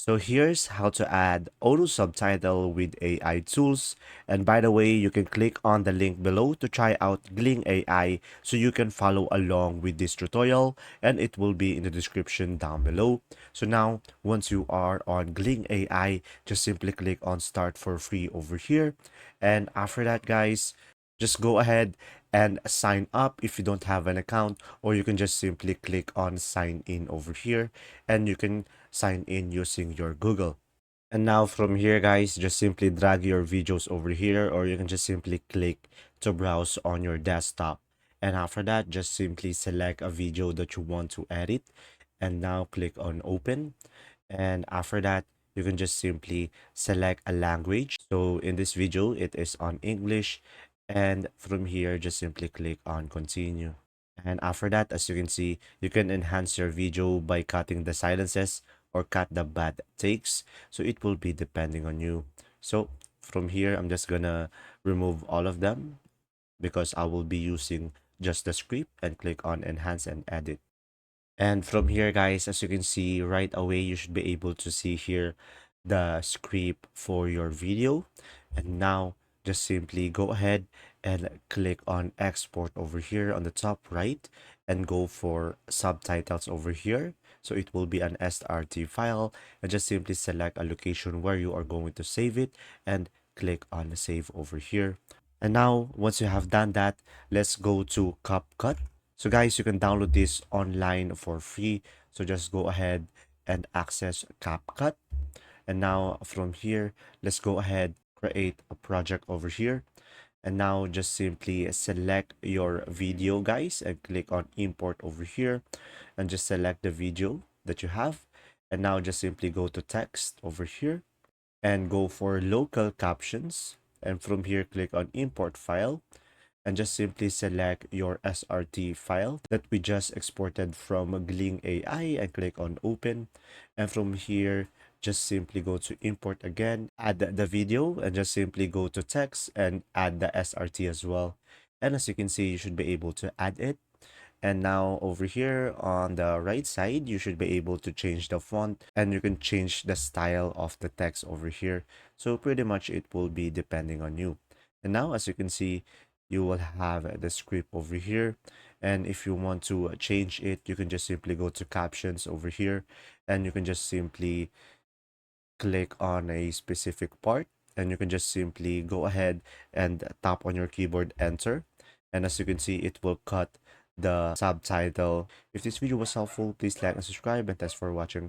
So here's how to add auto subtitle with AI tools. And by the way, you can click on the link below to try out Gling AI so you can follow along with this tutorial, and it will be in the description down below. So now, once you are on Gling AI, just simply click on start for free over here. And after that, guys, just go ahead and sign up if you don't have an account, or you can just simply click on sign in over here and you can sign in using your Google. And now from here, guys, just simply drag your videos over here, or you can just simply click to browse on your desktop. And after that, just simply select a video that you want to edit. And now click on open. And after that, you can just simply select a language. So in this video, it is on English. And from here, just simply click on continue. And after that, as you can see, you can enhance your video by cutting the silences or cut the bad takes. So it will be depending on you. So from here, I'm just gonna remove all of them because I will be using just the script and click on enhance and edit. And from here, guys, as you can see right away, you should be able to see here the script for your video. And now just simply go ahead and click on export over here on the top right and go for subtitles over here. So it will be an SRT file, and just simply select a location where you are going to save it and click on save over here. And now, once you have done that, let's go to CapCut. So guys, you can download this online for free. So just go ahead and access CapCut. And now from here, let's go ahead, create a project over here. And now just simply select your video, guys, and click on import over here and just select the video that you have. And now just simply go to text over here and go for local captions. And from here, click on import file and just simply select your SRT file that we just exported from Gling AI and click on open. And from here, just simply go to import again, add the video and just simply go to text and add the SRT as well. And as you can see, you should be able to add it. And now over here on the right side, you should be able to change the font and you can change the style of the text over here. So pretty much it will be depending on you. And now as you can see, you will have the script over here. And if you want to change it, you can just simply go to captions over here and you can just simply click on a specific part and you can just simply go ahead and tap on your keyboard enter, and as you can see it will cut the subtitle. If this video was helpful, please like and subscribe, and thanks for watching.